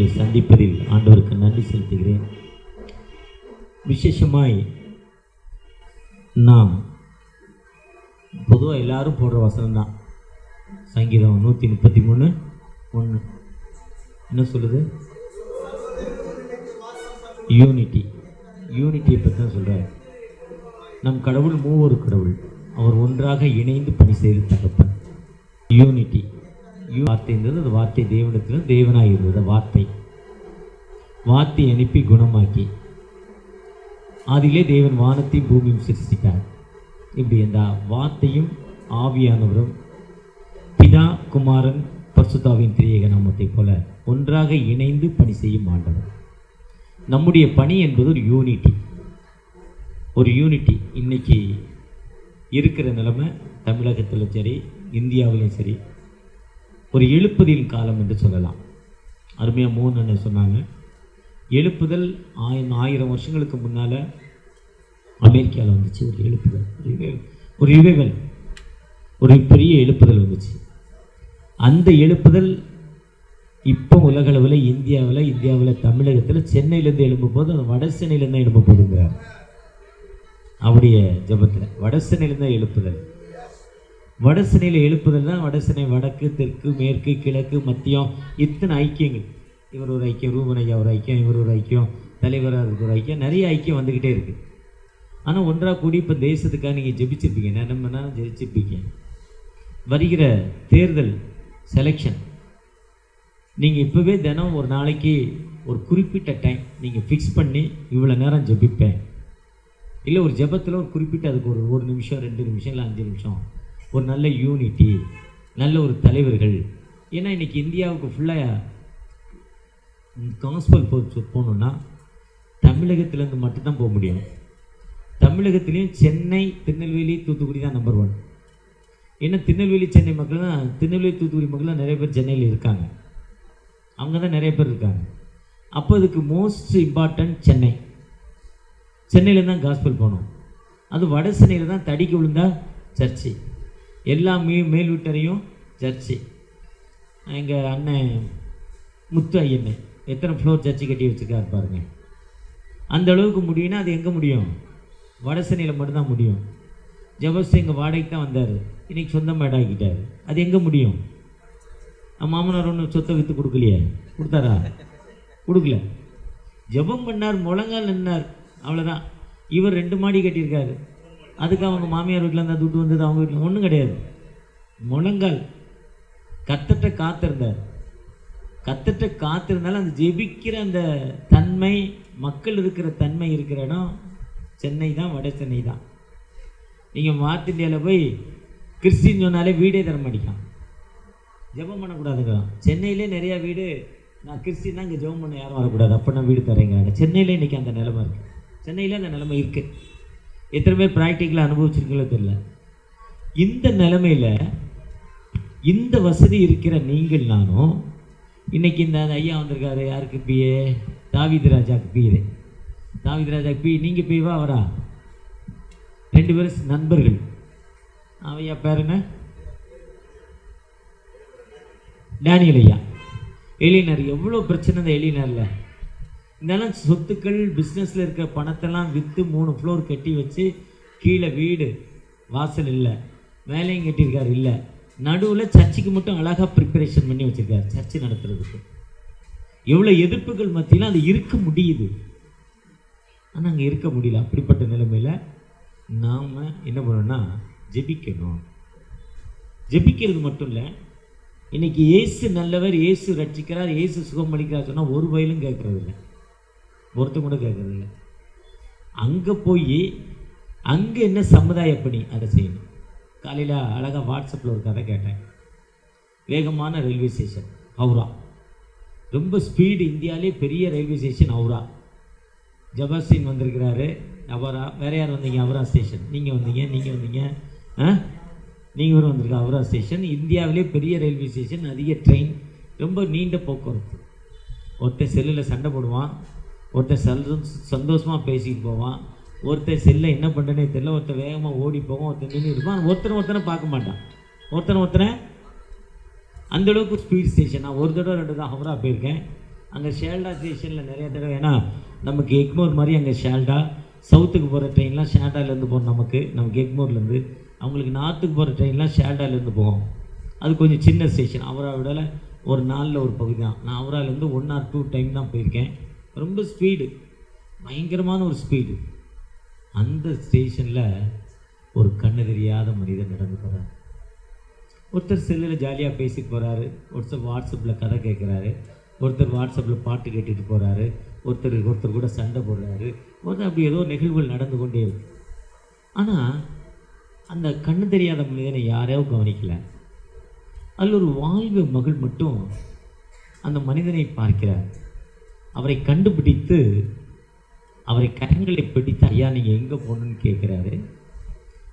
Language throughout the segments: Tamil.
உங்களை சந்திப்பதில் ஆண்டவருக்கு நன்றி செலுத்துகிறேன். விசேஷமாய் நாம் பொதுவாக எல்லாரும் போடுற வசனம் தான். சங்கீதம் 133:1 என்ன சொல்லுது? யூனிட்டியை பற்றி தான் சொல்கிறார். நம் கடவுள் மூவொரு கடவுள், அவர் ஒன்றாக இணைந்து பணி செய்து தகப்பன். யூனிட்டி வார்த்தைன்றது அந்த வார்த்தை தேவனத்திலும் தேவனாக இருந்தது. வார்த்தை அனுப்பி குணமாக்கி அதிலே தேவன் வானத்தையும் பூமியும் சிருஷ்டித்தார். இப்படி அந்த வார்த்தையும் ஆவியானவரும் பிதா குமாரன் பரிசுத்தாவின் திரியேக நாமத்தை போல ஒன்றாக இணைந்து பணி செய்யும் ஆண்டவர். நம்முடைய பணி என்பது ஒரு யூனிட்டி. இன்னைக்கு இருக்கிற நிலைமை தமிழகத்திலும் சரி இந்தியாவிலும் சரி ஒரு எழுப்புதலின் காலம் என்று சொல்லலாம். அருமையாக 3 அண்ணன் சொன்னாங்க. எழுப்புதல் 1000 வருஷங்களுக்கு முன்னால் அமெரிக்காவில் வந்துச்சு. ஒரு எழுப்புதல், ஒரு ரிவைவல், ஒரு பெரிய எழுப்புதல் வந்துச்சு. அந்த எழுப்புதல் இப்போ உலகளவில் இந்தியாவில் தமிழகத்தில் சென்னையிலேருந்து எழும்பும் போது அந்த வட சென்னையிலேருந்து தான் எழும்ப போதுங்கிறார். அவருடைய ஜபத்தில் வட சென்னையிலேருந்து தான் எழுப்புதல். வட சென்னையில் எழுப்புதல் தான். வட சென்னை வடக்கு, தெற்கு, மேற்கு, கிழக்கு, மத்தியம், இத்தனை ஐக்கியங்கள். இவர் ஒரு ஐக்கியம், ரூபன் ஐயா ஒரு ஐக்கியம், இவர் ஒரு ஐக்கியம், தலைவராக இருக்கிற ஒரு ஐக்கியம், நிறைய ஐக்கியம் வந்துக்கிட்டே இருக்குது. ஆனால் ஒன்றாக கூடி இப்போ தேசத்துக்காக நீங்கள் ஜெபிச்சிருப்பீங்க, நேரம் நேரம் ஜெயிச்சிருப்பீங்க. வருகிற தேர்தல் செலெக்ஷன் நீங்கள் இப்போவே தினம் ஒரு நாளைக்கு ஒரு குறிப்பிட்ட டைம் நீங்கள் ஃபிக்ஸ் பண்ணி இவ்வளோ நேரம் ஜெபிப்பேன், இல்லை ஒரு ஜெபத்தில் ஒரு குறிப்பிட்ட அதுக்கு ஒரு நிமிஷம் 2 நிமிஷம் இல்லை 5 நிமிஷம் ஒரு நல்ல யூனிட்டி, நல்ல ஒரு தலைவர்கள். ஏன்னா இன்றைக்கி இந்தியாவுக்கு ஃபுல்லாக காஸ்பல் போகணுன்னா தமிழகத்திலேருந்து மட்டும்தான் போக முடியும். தமிழகத்துலேயும் சென்னை, திருநெல்வேலி, தூத்துக்குடி தான் நம்பர் 1. ஏன்னா திருநெல்வேலி சென்னை மக்கள் தான், திருநெல்வேலி தூத்துக்குடி மக்கள் தான் நிறைய பேர் சென்னையில் இருக்காங்க. அவங்க தான் நிறைய பேர் இருக்காங்க. அப்போ அதுக்கு மோஸ்ட் இம்பார்ட்டன்ட் சென்னையில் தான் காஸ்பல் போகணும். அது வட சென்னையில் தான் தடிக்கு விழுந்தா சர்ச்சு, எல்லா மேல் வீட்டரையும் சர்ச்சு. எங்கள் அண்ணன் முத்து ஐயன்னு எத்தனை ஃப்ளோர் சர்ச்சு கட்டி வச்சுருக்காரு பாருங்க. அந்த அளவுக்கு முடியும்னா அது எங்கே முடியும்? வட சென்னையில் மட்டும்தான் முடியும். ஜபஸ் எங்கள் வாடகைக்கு தான் வந்தார், இன்றைக்கி சொந்தமாக இடம் ஆக்கிட்டார். அது எங்கே முடியும்? மாமனார் ஒன்று சொத்தை விற்று கொடுக்கலையே, கொடுத்தாரா? கொடுக்கல. ஜபம் பண்ணார், முழங்கால் நின்னார், அவ்வளோதான். இவர் 2 மாடி கட்டியிருக்காரு. அதுக்கு அவங்க மாமியார் வீட்டில் இருந்தால் துட்டு வந்தது, அவங்க வீட்டில் ஒன்றும் கிடையாது. முழங்கால் கத்தட்ட காத்திருந்தாலும் அந்த ஜெபிக்கிற அந்த தன்மை, மக்கள் இருக்கிற தன்மை இருக்கிற இடம் சென்னை தான், வட சென்னை தான். நீங்கள் நார்த் இந்தியாவில் போய் கிறிஸ்டின் சொன்னாலே வீடே தர மாட்டேங்கான், ஜெபம் பண்ணக்கூடாதுங்கிறான். சென்னையிலே நிறையா வீடு, நான் கிறிஸ்டின் தான், இங்கே ஜெபம் பண்ண யாரும் வரக்கூடாது, அப்போ நான் வீடு தரேங்கிறாங்க. சென்னையில் இன்றைக்கி அந்த நிலைமை இருக்குது. சென்னையில் அந்த நிலைமை இருக்குது. எத்தனை பேர் ப்ராக்டிக்கலாக அனுபவிச்சிருக்கீங்களோ தெரியல. இந்த நிலைமையில் இந்த வசதி இருக்கிற நீங்கள் நானும் இன்றைக்கி இந்த ஐயா வந்திருக்காரு. யாருக்கு பிஏ? தாவீது ராஜாக்கு பிஏ. தாவீது ராஜாக்கு பி. நீங்கள் பிஏவா அவரா? 2 பேரும் நண்பர்கள். ஐயா பேர் என்ன? டேனியல் ஐயா. எலினர். எவ்வளோ பிரச்சனை இந்த எலினரில். இருந்தாலும் சொத்துக்கள், பிஸ்னஸில் இருக்கிற பணத்தெல்லாம் விற்று 3 ஃப்ளோர் கட்டி வச்சு, கீழே வீடு வாசல் இல்லை, மேலேயும் கட்டியிருக்காரு இல்லை, நடுவில் சர்ச்சுக்கு மட்டும் அழகாக ப்ரிப்பரேஷன் பண்ணி வச்சுருக்காரு சர்ச்சு நடத்துறதுக்கு. எவ்வளோ எதிர்ப்புகள் மத்தியில் அது இருக்க முடியுது. ஆனால் அங்கே இருக்க முடியல. அப்படிப்பட்ட நிலைமையில் நாம் என்ன பண்ணணும்னா ஜெபிக்கணும். ஜெபிக்கிறது மட்டும் இல்லை, இன்றைக்கி இயேசு நல்லவர், இயேசு ரட்சிக்கிறார், இயேசு சுகம் அளிக்கிறார் சொன்னால் ஒரு வயலும் கேட்குறதில்ல, ஒருத்தர் கூட கேட்குறதில்ல. அங்கே போய் அங்கே என்ன சமுதாய பணி அதை செய்யணும். காலையில் அழகாக வாட்ஸ்அப்பில் ஒரு கதை கேட்டேன். வேகமான ரயில்வே ஸ்டேஷன் ஹவுரா, ரொம்ப ஸ்பீடு, இந்தியாவிலே பெரிய ரயில்வே ஸ்டேஷன் ஹவுரா. ஜபஸ்டின் வந்திருக்கிறாரு, அவரா. வேறு யார் வந்தீங்க? ஹவுரா ஸ்டேஷன். நீங்கள் வந்தீங்க நீங்கள் வந்திருக்க ஹவுரா ஸ்டேஷன். இந்தியாவிலே பெரிய ரயில்வே ஸ்டேஷன், அதிக ட்ரெயின், ரொம்ப நீண்ட போக்குவரத்து. ஒருத்தர் செல்லில் சண்டை போடுவான், ஒருத்தர் சந்தோஷமாக பேசிக்கிட்டு போவான், ஒருத்தர் செல்லை என்ன பண்ணுறேனே தெரியல, ஒருத்தர் வேகமாக ஓடி போவான், ஒருத்தர் நின்று இருப்பான், ஒருத்தனை பார்க்க மாட்டான், ஒருத்தனை அந்தளவுக்கு ஸ்பீட் ஸ்டேஷன். நான் ஒரு தடவை 2 தான் ஹவுரா போயிருக்கேன். அங்கே ஷேல்டா ஸ்டேஷனில் நிறைய தடவை, ஏன்னா நமக்கு எக்மோர் மாதிரி அங்கே ஷேல்டா, சவுத்துக்கு போகிற ட்ரெயின்லாம் ஷேல்டாலேருந்து போகும், நமக்கு எக்மோர்லேருந்து. அவங்களுக்கு நார்த்துக்கு போகிற ட்ரெயின்லாம் ஷேல்டாலேருந்து போகும். அது கொஞ்சம் சின்ன ஸ்டேஷன். அவராவிடல ஒரு நாளில் ஒரு பகுதி தான். நான் அவராலேருந்து 1 or 2 டைம் தான் போயிருக்கேன். ரொம்ப ஸ்பீடு, பயங்கரமான ஒரு ஸ்பீடு. அந்த ஸ்டேஷனில் ஒரு கண்ணு தெரியாத மனிதன் நடந்து போகிறார். ஒருத்தர் செல்லில் ஜாலியாக பேசிட்டு போகிறாரு, ஒருத்தர் வாட்ஸ்அப்பில் கதை கேட்குறாரு, ஒருத்தர் வாட்ஸ்அப்பில் பாட்டு கேட்டுட்டு போகிறாரு, ஒருத்தர் கூட சண்டை போடுறாரு, ஒருத்தர் அப்படி ஏதோ நிகழ்வுகள் நடந்து கொண்டே இருக்கு. ஆனால் அந்த கண்ணு தெரியாத மனிதனை யாரையோ கவனிக்கலை. அதில் ஒரு வாழ்வு மகள் மட்டும் அந்த மனிதனை பார்க்கிறார். அவரை கண்டுபிடித்து அவரை கரங்களை பிடித்து, ஐயா நீங்கள் எங்கே போகணுன்னு கேட்குறாரு.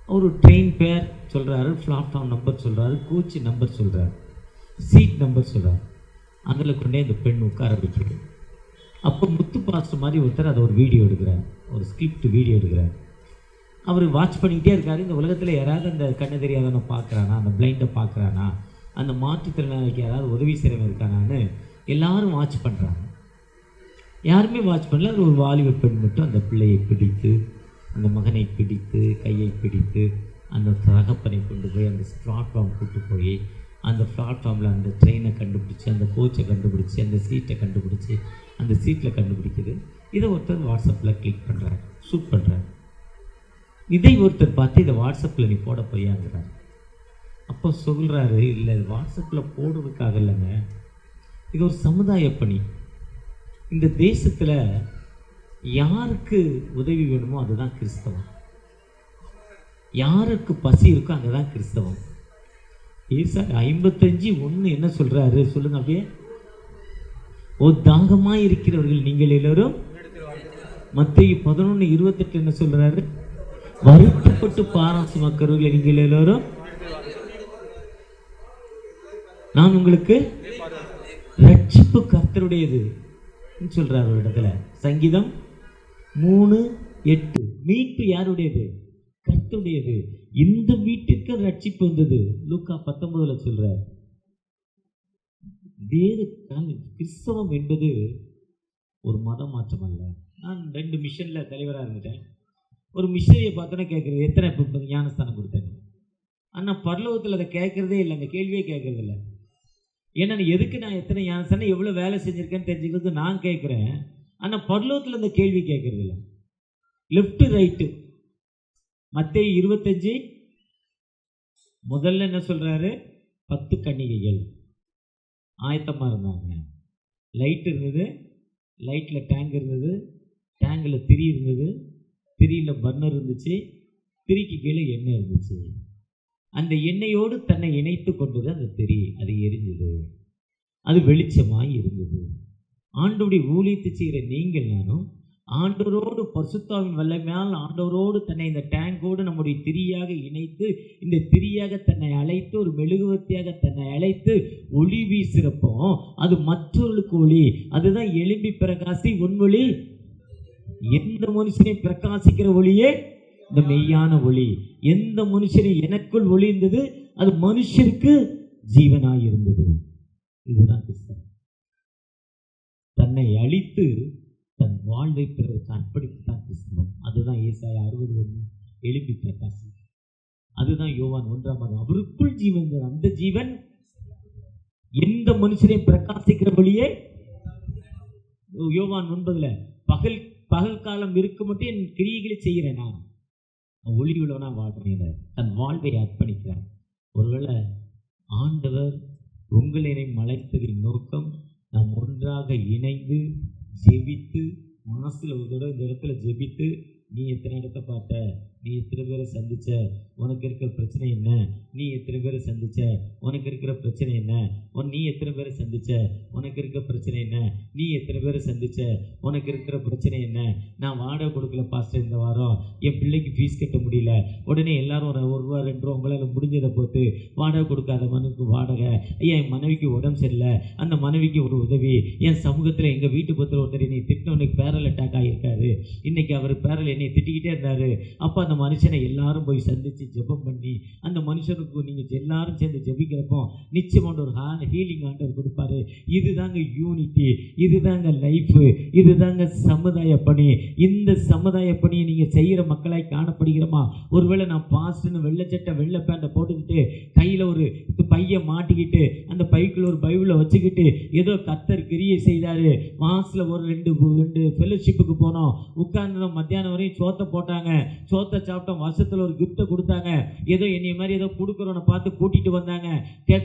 அவர் ட்ரெயின் பேர் சொல்கிறாரு, பிளாட்ஃபார்ம் நம்பர் சொல்கிறாரு, கோச் நம்பர் சொல்கிறார், சீட் நம்பர் சொல்கிறார். அதில் கொண்டே அந்த பெண் உட்கார வைக்கிறது. அப்போ முத்து பாஸ்டர் மாதிரி ஒருத்தர் அதை ஒரு வீடியோ எடுக்கிறார், ஒரு ஸ்கிரிப்ட் வீடியோ எடுக்கிறார். அவர் வாட்ச் பண்ணிக்கிட்டே இருக்கார். இந்த உலகத்தில் யாராவது அந்த கண்ணு தெரியாதவனை பார்க்குறானா, அந்த பிளைண்டை பார்க்குறானா, அந்த மாற்றுத்திறனாளிக்கு யாராவது உதவி செய்கிறவங்க இருக்கானான்னு எல்லாரும் வாட்ச் பண்ணுறாங்க. யாருமே வாட்ச் பண்ணல. அது ஒரு வாலிப பெண் மட்டும் அந்த பிள்ளையை பிடித்து, அந்த மகனை பிடித்து, கையை பிடித்து, அந்த தகப்பனை கொண்டு போய் அந்த பிளாட்ஃபார்ம் கூட்டு போய், அந்த பிளாட்ஃபார்மில் அந்த ட்ரெயினை கண்டுபிடிச்சி, அந்த கோச்சை கண்டுபிடிச்சி, அந்த சீட்டை கண்டுபிடிச்சி, அந்த சீட்டில் கண்டுபிடிக்குது. இதை ஒருத்தர் வாட்ஸ்அப்பில் கிளிக் பண்ணுறாரு, ஷூட் பண்ணுறாரு. இதை ஒருத்தர் பார்த்து இதை வாட்ஸ்அப்பில் நீ போட போயாங்கிறார். அப்போ சொல்கிறாரு, இல்லை இது வாட்ஸ்அப்பில் போடுறதுக்காக இல்லைங்க, இது ஒரு சமுதாய பணி. இந்த தேசத்தில் யாருக்கு உதவி வேணுமோ அதுதான் கிறிஸ்தவம். யாருக்கு பசி இருக்கோ அங்கே தான் கிறிஸ்தவம். ஏசாயா 55:1 என்ன சொல்கிறாரு சொல்லுங்க அப்படியே. ஓ தாகமாக இருக்கிறவர்கள் நீங்கள் எல்லோரும். மத்தேயு 11:28 என்ன சொல்கிறாரு, வருத்தப்பட்டு பாரம் சுமக்கிறவர்கள் நீங்கள் எல்லோரும் நான் உங்களுக்கு ரட்சிப்பு கர்த்தருடையது சொல்றாரு ஒரு இடத்துல. சங்கீதம் 3:8 மீட்பு யாருடையது? கர்த்தருடையது. இந்த வீட்டிற்கு ரட்சிப்பு வந்தது. லூக்கா 19 சொல்றார். கிறிஸ்தவம் என்பது ஒரு மத மாற்றம் அல்ல. நான் 2 மிஷன்ல தலைவராக இருந்துட்டேன். ஒரு மிஷனரியை பார்த்தோன்னா கேட்குறது, எத்தனை இப்போ ஞானஸ்தானம் கொடுத்தேன்னு. ஆனால் பரலோகத்தில் அதை கேட்குறதே இல்லை, அந்த கேள்வியே கேட்கறது இல்லை. ஏன்னா எதுக்கு நான் எத்தனை ஞானஸ்தானம் எவ்வளோ வேலை செஞ்சுருக்கேன்னு தெரிஞ்சுக்கிறது நான் கேட்குறேன். ஆனால் பரலோகத்தில் அந்த கேள்வி கேட்கறது இல்லை. Left right. மத்தேயு 25 முதல்ல என்ன சொல்கிறாரு, 10 கன்னிகைகள் ஆயத்தமாக இருந்தாங்க. லைட் இருந்தது, லைட்டில் டேங்க் இருந்தது, டேங்கில் திரி இருந்தது, திரியில் பர்னர் இருந்துச்சு, திரிக்கு கீழே எண்ணெய் இருந்துச்சு. அந்த எண்ணெயோடு தன்னை இணைத்து கொண்டது அந்த திரி. அது எரிஞ்சது, அது வெளிச்சமாய் இருந்தது. ஆண்டவருடைய ஊழியத்தை செய்கிற நீங்கள் நானும் ஆண்டவரோடு பரிசுத்தாவின் வல்லமையால் ஆண்டவரோடு தன்னை இந்த டேங்கோடு நம்முடைய திரியாக இணைத்து, இந்த திரியாக தன்னை அழைத்து, ஒரு மெழுகுவர்த்தியாக தன்னை அழைத்து ஒளி வீசுகிறப்போ அது மற்றவர்களுக்கு ஒளி. அதுதான் எழும்பி பிரகாசி ஒன்மொழி. எந்த மனுஷனை பிரகாசிக்கிற ஒளியே இந்த மெய்யான ஒளி. எந்த மனுஷனை எனக்குள் ஒளி இருந்தது அது மனுஷருக்கு ஜீவனாய் இருந்தது. இதுதான் கிறிஸ்தவம். தன்னை அழித்து தன் வாழ்வை பிறருக்கு அர்ப்பணித்துதான் கிறிஸ்தவம். அதுதான் ஏசாயா 60:1 எழுப்பி பிரகாசி. அதுதான் யோவான் 1 அவருக்குள் ஜீவன், அந்த ஜீவன் எந்த மனுஷனை பிரகாசிக்கிற ஒளியே. யோவான் 9 பகல் காலம் இருக்க மட்டும் என் கிரியைகளை செய்கிறேன், நான் ஒளி உள்ளவனா வாழ்றேன். தன் வாழ்வை அர்ப்பணிக்கிறான். ஒருவேளை ஆண்டவர் உங்களை அழைத்ததின் நோக்கம் நாம் ஒன்றாக இணைந்து ஜெபித்து, மாசில் ஒரு தடவை இந்த இடத்துல ஜெபித்து, நீ எத்தனை இடத்த பார்த்த, நீ எத்தனை பேரை சந்திச்ச, உனக்கு இருக்கிற பிரச்சனை என்ன, நீ எத்தனை பேரை சந்திச்ச, உனக்கு இருக்கிற பிரச்சனை என்ன, நீ எத்தனை பேரை சந்திச்ச, உனக்கு இருக்கிற பிரச்சனை என்ன, நீ எத்தனை பேரை சந்திச்ச, உனக்கு இருக்கிற பிரச்சனை என்ன. நான் வாடகை கொடுக்கல பாஸ்டர், இந்த வாரம் என் பிள்ளைக்கு ஃபீஸ் கட்ட முடியல. உடனே எல்லாரும் ஒரு ரூபா 2 ரூபா உங்களால் முடிஞ்சதை போட்டு வாடகை கொடுக்காத மனுக்கு வாடகை. ஐயா என் மனைவிக்கு உடம்பு சரியில்லை, அந்த மனைவிக்கு ஒரு உதவி. என் சமூகத்தில் எங்கள் வீட்டு பத்திர ஒருத்தர் நீ திட்டவனுக்கு பேரல் அட்டாக் ஆகியிருக்காரு, இன்னைக்கு அவர் பேரல் என்னை திட்டிக்கிட்டே இருந்தார். அப்போ அந்த மனுஷனை எல்லாரும் போய் சந்தித்து ஜெபம் பண்ணி அந்த மனுஷனுக்கு நீங்கள் எல்லாரும் சேர்ந்து ஜெபிக்கிறப்போ நிச்சயமாக ஒரு ஹீலிங் ஆண்டவர் கொடுப்பாரு. இதுதாங்க யூனிட்டி, இதுதாங்க லைஃபு, இதுதாங்க சமுதாய பணி. இந்த சமுதாய பணியை நீங்கள் செய்கிற மக்களாய் காணப்படுகிறோமா? ஒருவேளை நான் பாஸ்ட்னு வெள்ளை சட்டை வெள்ளை பேண்டை போட்டுக்கிட்டு கையில் ஒரு பையை மாட்டிக்கிட்டு அந்த பைக்குள்ள ஒரு பைபிளை வச்சுக்கிட்டு ஏதோ கர்த்தர் கிரியை செய்தார், மாதத்தில் ஒரு ரெண்டு ஃபெலோஷிப்புக்கு போனோம், உட்கார்ந்தோம், மத்தியானம் வரையும் சோத்தை போட்டாங்க, சோத்தை சாப்பிட்டோம், வருஷத்தில் ஒரு கிஃப்ட்டை கொடுத்தாங்க, ஏதோ என்னைய மாதிரி ஏதோ கொடுக்குறவனை பார்த்து கூட்டிகிட்டு வந்தாங்க,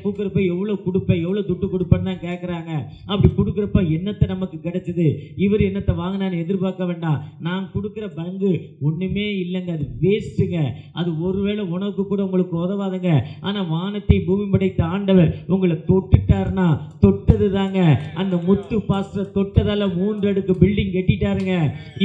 கொடுக்குறப்ப எவ்வளோ கொடுப்பேன் எவ்வளோ துட்டு கொடுப்பேன்னு தான் கேட்குறாங்க. அப்படி கொடுக்குறப்ப என்னத்தை நமக்கு கிடைச்சது? இவர் என்னத்தை வாங்கினான்னு எதிர்பார்க்க வேண்டாம். நான் கொடுக்குற பங்கு ஒன்றுமே இல்லைங்க, அது வேஸ்ட்டுங்க. அது ஒருவேளை உணவுக்கு கூட உங்களுக்கு உதவாதுங்க. ஆனால் வானத்தை பூமி படைத்த ஆண்டவர் உங்களை தொட்டுட்டாருன்னா தொட்டது தாங்க. அந்த முத்து பாஸ்டர் தொட்டதால 3 அடுக்கு பில்டிங் கட்டிட்டாருங்க.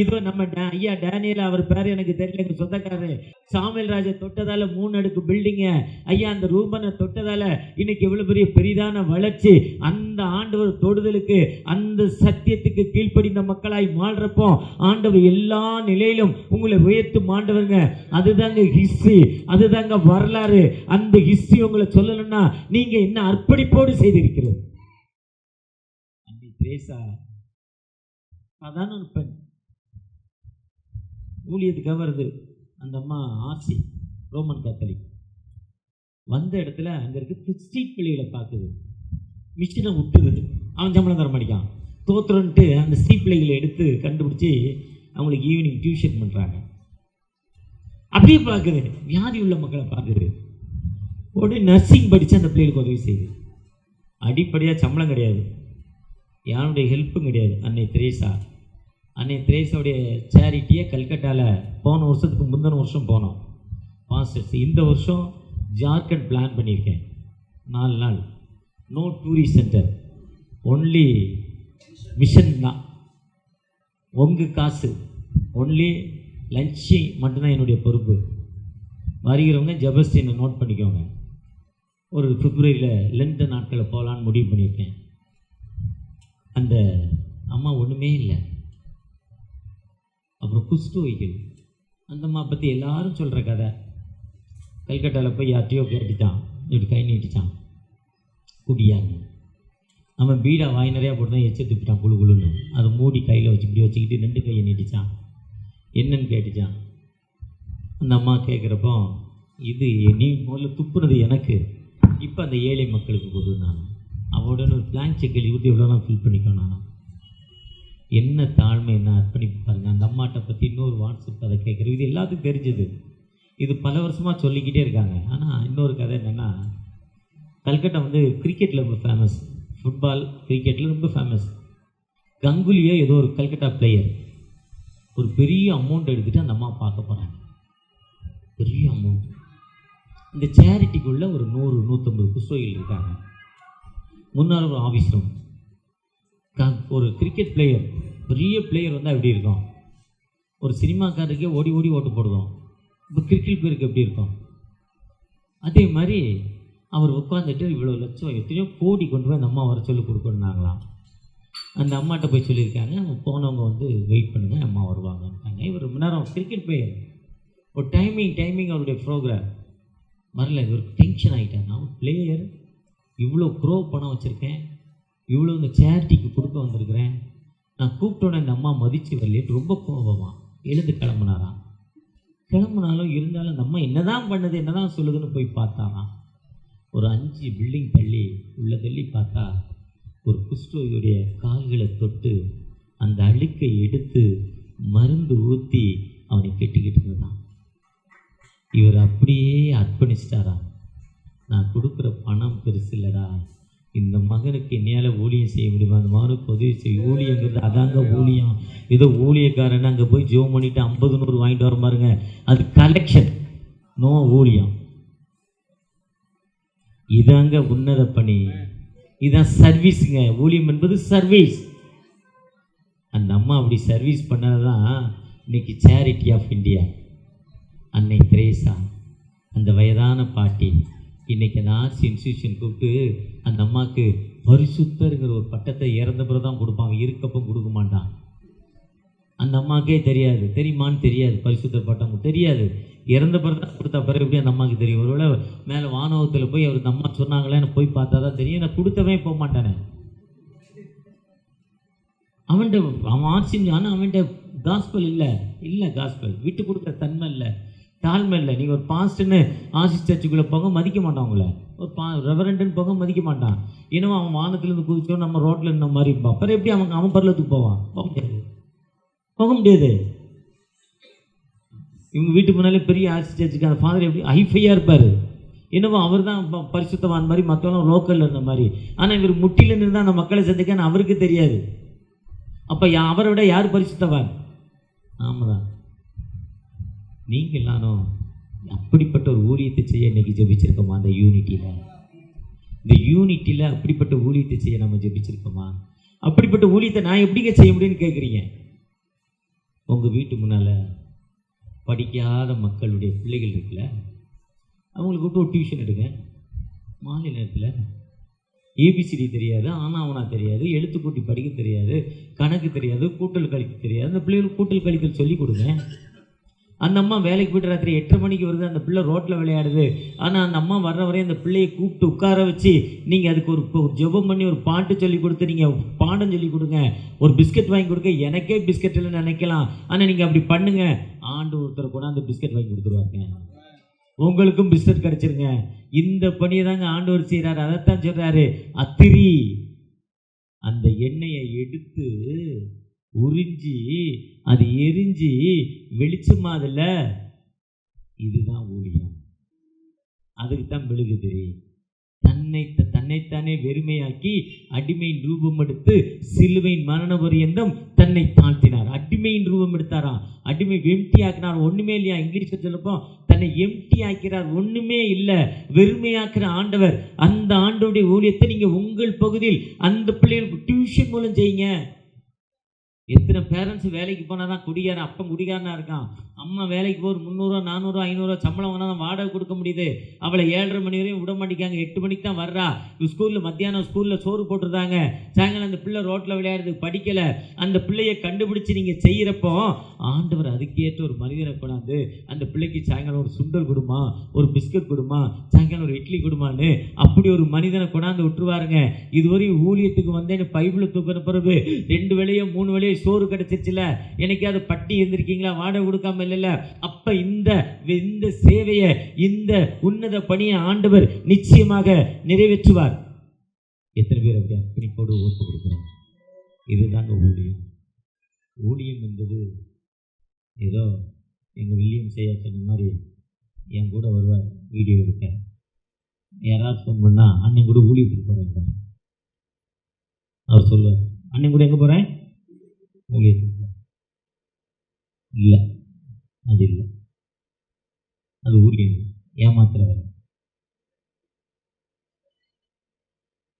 இதோ நம்ம ஐயா டேனியல், அவர் பேர் எனக்கு தெரியல, சொந்தக்காரரு சாமுவேல் ராஜா தொட்டதால 3 அடுக்கு பில்டிங்க. ஐயா அந்த ரூபனை தொட்டதால இன்னைக்கு எவ்வளவு பெரிய பெரிதான வளர்ச்சி. அந்த ஆண்டவர் தொடுதலுக்கு அந்த சத்தியத்துக்கு கீழ்ப்படிந்த மக்களாய் மாறுறப்போ ஆண்டவர் எல்லா நிலையிலும் உங்களை உயர்த்து மாண்டவருங்க. அதுதாங்க ஹிஸ்டரி, அதுதாங்க வரலாறு. அந்த ஹிஸ்டரி உங்களை சொல்லணும்னா நீங்க என்ன அர்ப்பணிப்போடு செய்திருக்கிறது. அதான் ஒரு பெண் ஊழியத்துக்காக வருது. அந்த அம்மா ஆர்சி ரோமன் கேத்தலிக். வந்த இடத்துல அங்கே இருக்க ஸ்ட்ரீட் பிள்ளைகளை பார்க்குது, மிஷினை விட்டுருது. அவன் சம்பளம் தர மாட்டேங்கான், தோத்துறன்ட்டு அந்த ஸ்ட்ரீட் பிள்ளைகளை எடுத்து கண்டுபிடிச்சி அவங்களுக்கு ஈவினிங் டியூஷன் பண்ணுறாங்க. அப்படியே பார்க்குது, வியாதி உள்ள மக்களை பார்க்குது. உடனே நர்சிங் படித்து அந்த பிள்ளைகளுக்கு உதவி செய்யுது. அடிப்படையாக சம்பளம் கிடையாது, யாருடைய ஹெல்ப்பும் கிடையாது. அன்னை தெரேசாவுடைய சேரிட்டியை கல்கட்டாவில் போன வருஷத்துக்கு முந்தின வருஷம் போனோம் பாஸ்டர்ஸ். இந்த வருஷம் ஜார்க்கண்ட் பிளான் பண்ணியிருக்கேன். 4 நாள், no tourist centre, only mission தான். உங்கள் காசு, ஒன்லி லஞ்சு மட்டும்தான் என்னுடைய பொறுப்பு. வருகிறவங்க ஜபஸ்டினை நோட் பண்ணிக்கோங்க. ஒரு பிப்ரவரியில் லென்த் நாட்களில் போகலான்னு முடிவு பண்ணியிருக்கேன். அந்த அம்மா ஒன்றுமே இல்லை. அப்புறம் குஷ்டோகிகள், அந்த அம்மா பற்றி எல்லாரும் சொல்கிற கதை. கல்கட்டாவில் போய் யார்ட்டையோ கேட்டுட்டான், இப்படி கை நீட்டிச்சான், குடியாங்க. அவன் பீடா வாய் நிறையா போட்டு தான் எச்ச துப்பிட்டான் குழுன்னு. அதை மூடி கையில் வச்சு இப்படி வச்சுக்கிட்டு 2 கையை நீட்டிச்சான். என்னன்னு கேட்டுச்சான். அந்த அம்மா கேட்குறப்போ, இது நீ முதல்ல துப்புனது எனக்கு, இப்போ அந்த ஏழை மக்களுக்கு கொடுனான். அவனுடன் ஒரு பிளாங்க் செக் எழுதி எவ்வளோலாம் ஃபில் பண்ணிக்கணும். நான் என்ன தாழ்மை, என்ன அர்ப்பணிப்பு பாருங்கள். அந்த அம்மாட்ட பற்றி இன்னொரு வாட்ஸ்அப் அதை கேட்குறது, இது எல்லாத்துக்கும் தெரிஞ்சது. இது பல வருஷமாக சொல்லிக்கிட்டே இருக்காங்க. ஆனால் இன்னொரு கதை என்னென்னா, கல்கட்டா கிரிக்கெட்டில் ரொம்ப ஃபேமஸ், ஃபுட்பால் கிரிக்கெட்டில் ரொம்ப ஃபேமஸ். கங்குலியோ ஏதோ ஒரு கல்கட்டா பிளேயர் ஒரு பெரிய அமௌண்ட் எடுத்துகிட்டு அந்த அம்மா பார்க்க போகிறாங்க. பெரிய அமௌண்ட். இந்த சேரிட்டிக்குள்ளே ஒரு 100-150 குஷ்டோகிகள் இருக்காங்க. முன்னாள் ஒரு ஆஃபீஸ் ரூம். ஒரு கிரிக்கெட் பிளேயர், பெரிய பிளேயர் வந்தால் எப்படி இருக்கும்? ஒரு சினிமாக்காரருக்கே ஓடி ஓடி ஓட்டு போடுவோம். இப்போ கிரிக்கெட் பிளேயருக்கு எப்படி இருக்கும்? அதே மாதிரி அவர் உட்காந்துட்டு இவ்வளோ லட்சம் எத்தனையோ கோடி கொண்டு போய் அந்த அம்மா வர சொல்லி கொடுக்கணுன்னாங்களாம். அந்த அம்மாட்ட போய் சொல்லியிருக்காங்க. அவங்க போனவங்க வெயிட் பண்ணுங்கள், அம்மா வருவாங்கன்ட்டாங்க. இவர் ரொம்ப நேரம் கிரிக்கெட் பிளேயர், ஒரு டைமிங் அவருடைய ப்ரோக்ராம் வரல. இவருக்கு டென்ஷன் ஆகிட்டாங்க. நான் பிளேயர், இவ்வளோ க்ரோ பணம் வச்சுருக்கேன், இவ்வளோ இந்த சேரிட்டிக்கு கொடுக்க வந்திருக்கிறேன், நான் கூப்பிட்டோன்னே இந்த அம்மா மதித்து வரலேட்டு ரொம்ப கோபமாக எழுந்து கிளம்புனாராம். கிளம்புனாலும் இருந்தாலும் அந்த அம்மா என்ன தான் பண்ணுது, என்ன தான் சொல்லுதுன்னு போய் பார்த்தாராம். ஒரு 5 பில்டிங் தள்ளி பார்த்தா ஒரு குஷ்டோகியுடைய கால்களை தொட்டு அந்த அழுக்கை எடுத்து மருந்து ஊற்றி அவனை கெட்டிக்கிட்டு இருந்தான். இவர் அப்படியே அர்ப்பணிச்சிட்டாராம். நான் கொடுக்குற பணம் பெருசு இல்லைடா, இந்த மகனுக்கு என்னையால் ஊழியம் செய்ய முடியுமா, அந்த மகனுக்கு உதவி செய்ய. ஊழியங்கிறது அதாங்க ஊழியம். ஏதோ ஊழியக்காரன் அங்கே போய் ஜோம் பண்ணிவிட்டு 50-100 வாங்கிட்டு வர பாருங்க, அது கலெக்ஷன், நோ ஊழியம். இதாங்க உன்னத பணி, இதான் சர்வீஸுங்க. ஊழியம் என்பது சர்வீஸ். அந்த அம்மா அப்படி சர்வீஸ் பண்ணதான் இன்னைக்கு சேரிட்டி ஆஃப் இந்தியா. அன்னை தெரேசா, அந்த வயதான பாட்டி, இன்றைக்கி அந்த ஆர்ட்ஸ் இன்ஸ்டியூஷன் கூப்பிட்டு அந்த அம்மாவுக்கு பரிசுத்தருங்கிற ஒரு பட்டத்தை இறந்த பிறகு தான் கொடுப்பாங்க, இருக்கப்போ கொடுக்க மாட்டான். அந்த அம்மாக்கே தெரியாது, தெரியுமான்னு தெரியாது, பரிசுத்த பட்டம் தெரியாது. இறந்த பிறகு தான் கொடுத்தா பிறகு எப்படி அந்த அம்மாவுக்கு தெரியும்? ஒருவேளை மேலே வானவத்தில் போய் அவர் அம்மா சொன்னாங்களே போய் பார்த்தா தான் தெரியும். நான் கொடுத்தவே போக மாட்டானே. அவன் ஆட்சி, ஆனால் அவன்கிட்ட காஸ்பல் இல்லை காஸ்பல் விட்டு கொடுக்குற தன்மை இல்லை, தாழ்மை இல்லை. நீங்கள் ஒரு பாஸ்ட்னு ஆசிஸ் சர்ச்சுக்குள்ளே போக மதிக்க மாட்டான் உங்களை. ஒரு ரெவரண்ட்டுன்னு போக மதிக்க மாட்டான். ஏன்னா அவன் வானத்துலேருந்து குதிச்சோம் நம்ம ரோட்டில் இருந்த மாதிரி இருப்பான். அப்புறம் எப்படி அவன் பரலத்துக்கு போவான்? போக முடியாது. இவங்க வீட்டுக்கு முன்னாலே பெரிய ஆசிஸ் சர்ச்சுக்கு அந்த ஃபாதர் எப்படி ஹைஃபையாக இருப்பார். என்னவோ அவர் தான் பரிசுத்தவான் மாதிரி, மற்றவங்க லோக்கலில் இருந்த மாதிரி. ஆனால் இவர் முட்டியில் இருந்து தான் அந்த மக்களை சந்திக்க அவருக்கு தெரியாது. அப்போ அவரை விட யார் பரிசுத்தவான்? நாம தான். நீங்கள் எல்லாரும் அப்படிப்பட்ட ஒரு ஊழியத்தை செய்ய இன்னைக்கு ஜெபிச்சிருக்கோமா? அந்த யூனிட்டியில் அப்படிப்பட்ட ஊழியத்தை செய்ய நம்ம ஜெபிச்சிருக்கோமா? அப்படிப்பட்ட ஊழியத்தை நான் எப்படிங்க செய்ய முடியும்னு கேட்குறீங்க. உங்கள் வீட்டு முன்னால் படிக்காத மக்களுடைய பிள்ளைகள் இருக்குல்ல, அவங்களுக்கு விட்டு ஒரு டியூஷன் எடுங்க. மாலை நேரத்தில் ஏபிசிடி தெரியாது, ஆனாவனா தெரியாது, எழுத்து கூட்டி படிக்க தெரியாது, கணக்கு தெரியாது, கூட்டல் கழிக்க தெரியாது. அந்த பிள்ளைகளுக்கு கூட்டல் கழித்தல் சொல்லி கொடுங்க. அந்த அம்மா வேலைக்கு போய்ட்டு ராத்திரி 8:30 மணிக்கு வருது, அந்த பிள்ளை ரோட்டில் விளையாடுது. ஆனால் அந்த அம்மா வர்ற வரையும் அந்த பிள்ளையை கூப்பிட்டு உட்கார வச்சு நீங்கள் அதுக்கு ஒரு ஜெபம் பண்ணி ஒரு பாட்டு சொல்லி கொடுத்து நீங்கள் பாடம் சொல்லி கொடுங்க, ஒரு பிஸ்கட் வாங்கி கொடுங்க. எனக்கே பிஸ்கட் இல்லைன்னு நினைக்கலாம், ஆனால் நீங்கள் அப்படி பண்ணுங்க. ஆண்டு ஒருத்தர் கூட அந்த பிஸ்கட் வாங்கி கொடுத்துருவாங்க, உங்களுக்கும் பிஸ்கட் கிடச்சிருங்க. இந்த பணியை தாங்க ஆண்டவர் செய்கிறாரு. அதைத்தான் சொல்கிறாரு, அத்திரி அந்த எண்ணெயை எடுத்து உறிஞ்சி அது எரிஞ்சு வெளிச்சமாதில்ல, இதுதான் ஊழியம். அதுக்கு தான் மெழுகுது. தன்னைத்தானே வெறுமையாக்கி அடிமையின் ரூபம் எடுத்து சிலுவையின் மரண பரியந்தம் தன்னை தாழ்த்தினார். அடிமையின் ரூபம் எடுத்தாராம். அடிமை எம்டி ஆக்கினார். ஒண்ணுமே இல்லையா? இங்கிலீஷ்ல சொல்லப்போ தன்னை எம்டி ஆக்கிறார். ஒண்ணுமே இல்லை, வெறுமையாக்குற ஆண்டவர். அந்த ஆண்டோடைய ஊழியத்தை நீங்க உங்கள் பகுதியில் அந்த பிள்ளைகளுக்கு டியூஷன் மூலம் செய்யுங்க. எத்தனை பேரண்ட்ஸ் வேலைக்கு போனால் தான் குடிகாரன், அப்பன் குடிகாரனாக இருக்கான். அம்மா வேலைக்கு போகிற 300, 400, 500 சம்பளம் வாங்கினா தான் வாடகை கொடுக்க முடியுது. அவளை 7:30 மணி வரையும் விட மாட்டேங்காங்க. 8 மணிக்கு தான் வர்றா. ஸ்கூலில் மத்தியானம் ஸ்கூலில் சோறு போட்டுருந்தாங்க. சாயங்காலம் அந்த பிள்ளை ரோட்டில் விளையாடுறது, படிக்கலை. அந்த பிள்ளையை கண்டுபிடிச்சி நீங்கள் செய்கிறப்போ ஆண்டவர் அதுக்கேற்ற ஒரு மனிதனை கொண்டாந்து அந்த பிள்ளைக்கு சாயங்காலம் ஒரு சுண்டல் கொடுமா, ஒரு பிஸ்கட் கொடுமா, சாயங்காலம் ஒரு இட்லி கொடுமான்னு அப்படி ஒரு மனிதனை கொண்டாந்து விட்டுருவாருங்க. இதுவரையும் ஊழியத்துக்கு வந்தேன்னு பைபிளை தூக்கின பிறகு 2 வேளையோ 3 வேளையோ சோறு கிடைச்சிருச்சுல, எனக்காவது பட்டி இருந்திருக்கீங்களா, வாடகை கொடுக்காம இல்லைல்ல. அப்ப இந்த சேவையை, இந்த உன்னத பணியை ஆண்டவர் நிச்சயமாக நிறைவேற்றுவார். எத்தனை பேர் அப்படி அர்ப்பணிப்போடு ஒப்பு கொடுக்கிறார்? இதுதாங்க ஊழியம். ஊழியம் என்பது ஏதோ எங்க வில்லியம் செய்ய சொன்ன மாதிரி என் கூட வருவார் வீடியோ எடுக்க. யாராவது ஃபோன் பண்ணா அண்ணன் கூட ஊழியத்துக்கு போறேன், அவர் சொல்லுவார், அண்ணன் கூட எங்க போறேன்? ஊழியத்துக்கு. இல்லை, அது இல்லை, அது ஊழியம். ஏமாத்துற வேலை.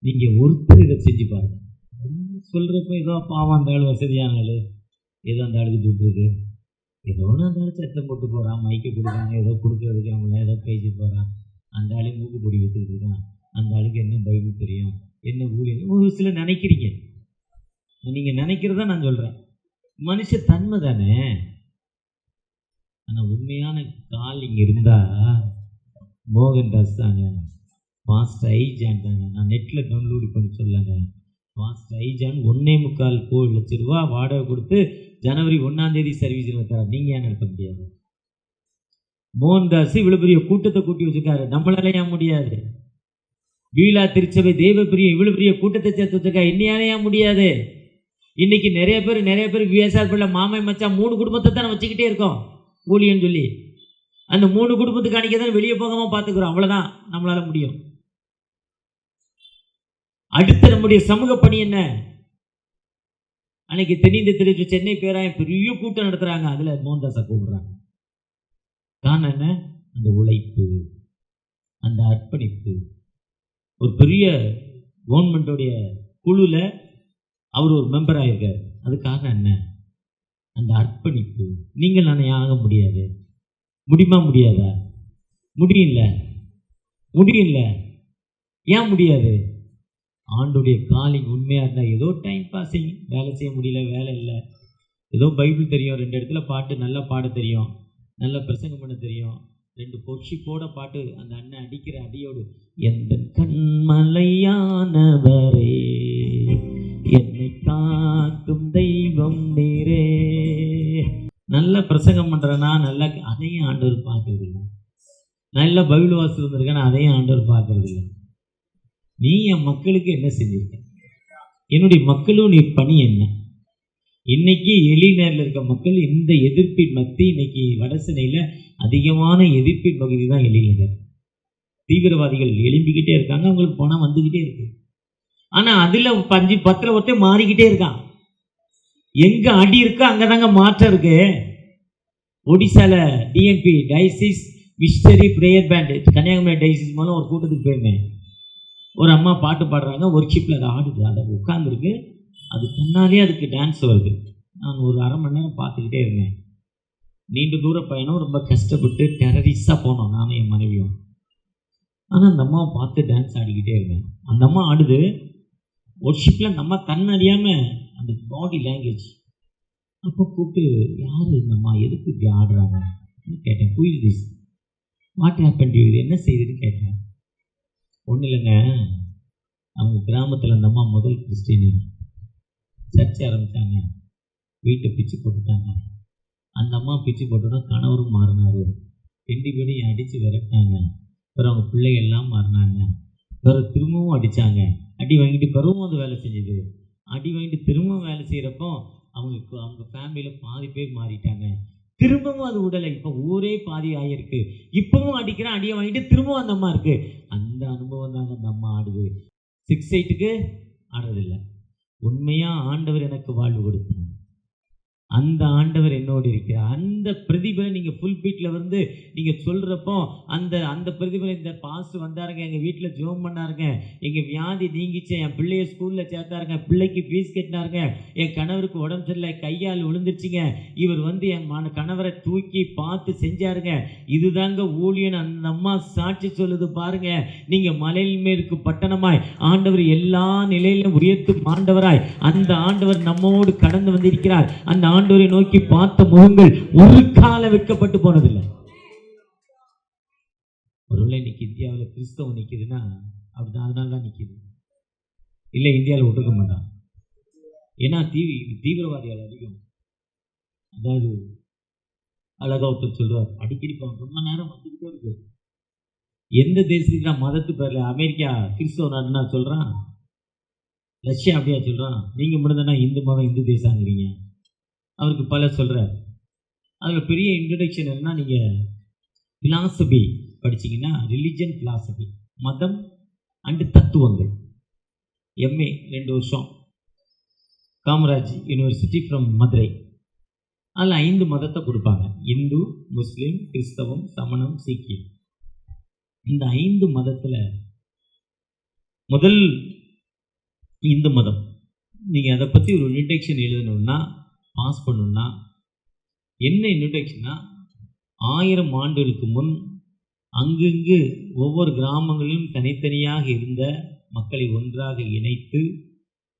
நீங்க ஒருத்தர் இதை செஞ்சு பாருங்க. சொல்றப்ப ஏதோ பாவம், அந்த ஆள் வசதியான ஆள், ஏதோ அந்த ஆளுக்கு துட்டு இருக்கு, ஏதோ அந்த ஆள் சத்தம் போட்டு போறான், மைக்க கொடுக்குறாங்க, ஏதோ கொடுக்குறதுக்கு அவங்கள ஏதோ பேசி போறான், அந்த ஆளு மூக்கு பொடி வச்சுட்டு இருக்கான், அந்த ஆளுக்கு என்ன பைபிள் தெரியும், என்ன ஊழியம். ஒரு சில நினைக்கிறீங்க, நீங்க நினைக்கிறதா நான் சொல்றேன். மனுஷ தன்மை தானே. ஆனா உண்மையான கால் இங்க இருந்தா மோகன்தாஸ் தாங்க, மாஸ்டர் ஐஜான் தாங்க. நான் நெட்ல டவுன்லோடு பண்ணி சொல்லுங்க. மாஸ்டர் ஐஜான் 1.25 லட்சம் ரூபா வாடகை கொடுத்து ஜனவரி 1ஆம் தேதி சர்வீஸ் நடத்துறாரு. நீங்க ஏன் நடத்த முடியாது? மோகன்தாஸ் இவ்வளவு பெரிய கூட்டத்தை கூட்டி வச்சிருக்காரு, நம்மளால ஏன் முடியாது? பீலா திருச்சபை தேவப்பிரியம் இவ்வளவு பெரிய கூட்டத்தை சேர்த்து வச்சிருக்காரு, என்னையால ஏன் முடியாது? இன்னைக்கு நிறைய பேர் விஎஸ்ஆர் பிள்ளை மாமை மச்சான் 3 குடும்பத்தை தான் வச்சுக்கிட்டே இருக்கோம் ஊழியன்னு சொல்லி. அந்த 3 குடும்பத்துக்கு அன்னைக்கு தான் வெளியே போகாம பார்த்துக்கிறோம். அவ்வளவுதான் நம்மளால முடியும். அடுத்த நம்முடைய சமூக பணி என்ன? அன்னைக்கு தென்னிந்திய சென்னை பேராயம் பெரிய கூட்டம் நடத்துறாங்க, அதுல மோகன்தாஸை கூப்பிடுறாங்க. காரணம் என்ன? அந்த உழைப்பு, அந்த அர்ப்பணிப்பு. ஒரு பெரிய கவர்மெண்டோடைய குழுல அவர் ஒரு மெம்பர் ஆகிருக்கார். அது காரணம் என்ன? அந்த அர்ப்பணிப்பு. நீங்கள் நான் ஆக முடியாது. முடியுமா? முடியாதா? முடியல. ஏன் முடியாது? ஆண்டுடைய காலிங் உண்மையா இருந்தா ஏதோ டைம் பாசிங், வேலை செய்ய முடியல, வேலை இல்லை, ஏதோ பைபிள் தெரியும், 2 இடத்துல பாட்டு நல்லா பாட தெரியும், நல்லா பிரசங்கம் பண்ண தெரியும், 2 பொஷிப்போட பாட்டு அந்த அண்ணன் அடிக்கிற அடியோடு எந்த கண்மலையானவரே என்னை காக்கும் தெய்வம் நீரே, நல்ல பிரசங்கம் பண்றேன்னா நல்லா அதையும் ஆண்டவர் பார்க்கறது இல்லை. நல்ல பைபிள் வாசி வந்திருக்கேன்னா அதையும் ஆண்டவர் பார்க்கறது இல்லை. நீ என் மக்களுக்கு என்ன செஞ்சிருக்க? என்னுடைய மக்களுடைய பணி என்ன? இன்னைக்கு எளிநேரில் இருக்க மக்கள் இந்த எதிர்ப்பின் மத்தி இன்னைக்கு வடசென்னையில் அதிகமான எதிர்ப்பின் பகுதி தான் எளிநேர். தீவிரவாதிகள் எழும்பிக்கிட்டே இருக்காங்க, அவங்களுக்கு பணம் வந்துக்கிட்டே இருக்கு. ஆனால் அதில் 5-10 ஒருத்தர் மாறிக்கிட்டே இருக்கான். எங்க அடி இருக்கோ அங்கதாங்க மாற்றம் இருக்கு. ஒடிசால TNP diocese mystery prayer band Kanyakumari diocese மூலம் ஒரு கூட்டத்துக்கு போயிருந்தேன். ஒரு அம்மா பாட்டு பாடுறாங்க, ஒர்க்ஷிப்பில் அதை ஆடுது, அதை உட்காந்துருக்கு, அது தன்னாலே அதுக்கு டான்ஸ் வருது. நான் ஒரு 1/2 மணி நேரம் பார்த்துக்கிட்டே இருந்தேன். நீண்ட தூர பயணம், ரொம்ப கஷ்டப்பட்டு டெரரிஸ்டாக போனோம் நானும் என் மனைவியும். ஆனால் அந்த அம்மாவை பார்த்து டான்ஸ் ஆடிக்கிட்டே இருந்தேன். அந்த அம்மா ஆடுது ஒர்க்ஷிப்பில், அந்த அம்மா தன்னறியாமல் அந்த பாடி லாங்குவேஜ். அப்போ கூப்பிட்டு யார் இந்த அம்மா, எதுக்கு இப்படி ஆடுறாங்க கேட்டேன். Who is this, what happen to you, என்ன செய்யுதுன்னு கேட்டேன். ஒன்றும் இல்லைங்க, அவங்க கிராமத்தில் அந்த அம்மா முதல் கிறிஸ்டின், சர்ச்சை ஆரம்பித்தாங்க, வீட்டை பிச்சு போட்டுட்டாங்க. அந்த அம்மா பிச்சு போட்டோன்னா கணவரும் மாறினார், 2 பேரையும் அடித்து விரட்டாங்க. பிறகு அவங்க பிள்ளைகள்லாம் மாறினாங்க. பிறகு திரும்பவும் அடித்தாங்க, அடி வாங்கிட்டு பிறவும் அது வேலை செஞ்சுது. அடி வாங்கிட்டு திரும்பவும் வேலை செய்கிறப்போ அவங்க ஃபேமிலியில் பாதி பேர் மாறிட்டாங்க. திரும்பவும் அது உடலை, இப்போ ஊரே பாதி ஆகிருக்கு. இப்பவும் அடிக்கிறேன், அடியை வாங்கிட்டு திரும்பவும் அந்த அம்மா இருக்கு. அந்த அனுபவம் தாங்க அந்த அம்மா ஆடுது. 6-8க்கு ஆடுறதில்லை. உண்மையாக ஆண்டவர் எனக்கு வாழ்வு கொடுத்தாங்க, அந்த ஆண்டவர் என்னோடு இருக்கிறார். அந்த பிரதிபலன் நீங்கள் ஃபுல் பீட்டில் வந்து நீங்கள் சொல்கிறப்போ அந்த பிரதிபலன், இந்த பாஸ்ட் வந்தாருங்க, எங்கள் வீட்டில் ஜோம் பண்ணாருங்க, எங்கள் வியாதி நீங்கிச்சு, என் பிள்ளைய ஸ்கூலில் சேர்த்தாருங்க, பிள்ளைக்கு ஃபீஸ் கட்டினாருங்க, என் கணவருக்கு உடம்பு சரியில்லை, கையால் விழுந்துருச்சுங்க, இவர் வந்து என் கணவரை தூக்கி பார்த்து செஞ்சாருங்க, இதுதாங்க ஊழியன். அந்த அம்மா சாட்சி சொல்லுது பாருங்க. நீங்கள் மலையில் மேற்கு பட்டணமாய் ஆண்டவர் எல்லா நிலையிலும் உயர்த்தும் ஆண்டவராய் அந்த ஆண்டவர் நம்மோடு கடந்து வந்திருக்கிறார். அந்த ஆண்டவரை நோக்கி பார்த்த முகங்கள் ஒரு காலம் வைக்கப்பட்டு போனதில்லை. ஒருவேளை இன்னைக்கு இந்தியாவில் கிறிஸ்தவம் நிற்குதுன்னா அப்படிதான், அதனால தான் நிற்கிது. இல்லை இந்தியாவில் விட்டுருக்க மாட்டான். ஏன்னா தீவிரவாதிகள் அதிகம். அதாவது அழகா ஒருத்தர் சொல்றார், அடிக்கடி ரொம்ப நேரம் வந்துக்கிட்டே இருக்கு. எந்த தேசத்துக்கு நான் மதத்து பேர்ல, அமெரிக்கா கிறிஸ்தவ நாடுன்னா சொல்றான், ரஷ்யா அப்படியா சொல்றான், நீங்க மட்டும்தானா இந்து மதம் இந்து தேசங்கிறீங்க. அவருக்கு பல சொல்கிறார். அதில் பெரிய இன்ட்ரடக்ஷன் என்னன்னா, நீங்கள் ஃபிலாசபி படிச்சிங்கன்னா ரிலிஜன் ஃபிலாசபி, மதம் அண்டு தத்துவங்கள், எம்ஏ 2 வருஷம் காமராஜ் யூனிவர்சிட்டி ஃப்ரம் மதுரை. அதில் 5 மதத்தை கொடுப்பாங்க, இந்து, முஸ்லீம், கிறிஸ்தவம், சமணம், சீக்கியம். இந்த 5 மதத்தில் முதல் இந்து மதம், நீங்கள் அதை பற்றி ஒரு இன்ட்ரடக்ஷன் எழுதணும்னா, பாஸ் பண்ணணும்னா என்ன இன்ட்ரடக்ஷன்னா, 1000 ஆண்டுகளுக்கு முன் அங்கங்கு ஒவ்வொரு கிராமங்களிலும் தனித்தனியாக இருந்த மக்களை ஒன்றாக இணைத்து